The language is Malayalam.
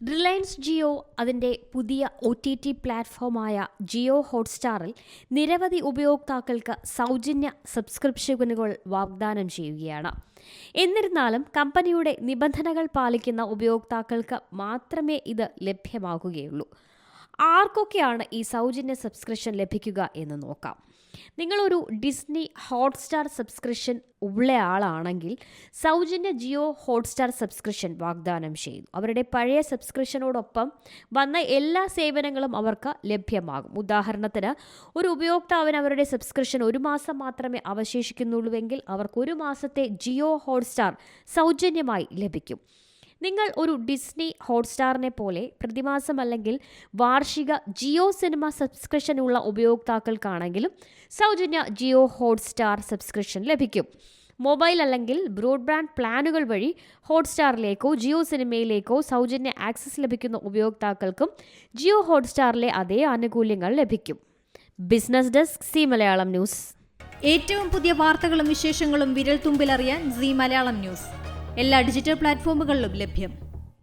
റിലയൻസ് ജിയോ അതിൻ്റെ പുതിയ OTT പ്ലാറ്റ്ഫോമായ ജിയോ ഹോട്ട്സ്റ്റാറിൽ നിരവധി ഉപയോക്താക്കൾക്ക് സൗജന്യ സബ്സ്ക്രിപ്ഷനുകൾ വാഗ്ദാനം ചെയ്യുകയാണ്. എന്നിരുന്നാലും കമ്പനിയുടെ നിബന്ധനകൾ പാലിക്കുന്ന ഉപയോക്താക്കൾക്ക് മാത്രമേ ഇത് ലഭ്യമാകുകയുള്ളൂ. ആർക്കൊക്കെയാണ് ഈ സൗജന്യ സബ്സ്ക്രിപ്ഷൻ ലഭിക്കുക എന്ന് നോക്കാം. നിങ്ങളൊരു ഡിസ്നി ഹോട്ട്സ്റ്റാർ സബ്സ്ക്രിപ്ഷൻ ഉള്ളയാളാണെങ്കിൽ സൗജന്യ ജിയോ ഹോട്ട്സ്റ്റാർ സബ്സ്ക്രിപ്ഷൻ വാഗ്ദാനം ചെയ്യുന്നു. അവരുടെ പഴയ സബ്സ്ക്രിപ്ഷനോടൊപ്പം വന്ന എല്ലാ സേവനങ്ങളും അവർക്ക് ലഭ്യമാകും. ഉദാഹരണത്തിന്, ഒരു ഉപയോക്താവിന് അവരുടെ സബ്സ്ക്രിപ്ഷൻ 1 മാസം മാത്രമേ അവശേഷിക്കുന്നുള്ളൂവെങ്കിൽ അവർക്ക് 1 മാസത്തെ ജിയോ ഹോട്ട്സ്റ്റാർ സൗജന്യമായി ലഭിക്കും. നിങ്ങൾ ഒരു ഡിസ്നി ഹോട്ട്സ്റ്റാറിനെ പോലെ പ്രതിമാസം അല്ലെങ്കിൽ വാർഷിക ജിയോ സിനിമ സബ്സ്ക്രിപ്ഷൻ ഉള്ള ഉപയോക്താക്കൾക്കാണെങ്കിലും സൗജന്യ ജിയോ ഹോട്ട്സ്റ്റാർ സബ്സ്ക്രിപ്ഷൻ ലഭിക്കും. മൊബൈൽ അല്ലെങ്കിൽ ബ്രോഡ്ബാൻഡ് പ്ലാനുകൾ വഴി ഹോട്ട്സ്റ്റാറിലേക്കോ ജിയോ സിനിമയിലേക്കോ സൗജന്യ ആക്സസ് ലഭിക്കുന്ന ഉപയോക്താക്കൾക്കും ജിയോ ഹോട്ട്സ്റ്റാറിലെ അതേ ആനുകൂല്യങ്ങൾ ലഭിക്കും. Business desk, C Malayalam news. ഏറ്റവും പുതിയ വാർത്തകളും വിശേഷങ്ങളും വിരൽ തുമ്പിലറിയാൻ സി മലയാളം ന്യൂസ് എല്ലാ ഡിജിറ്റൽ പ്ലാറ്റ്ഫോമുകളിലും ലഭ്യം.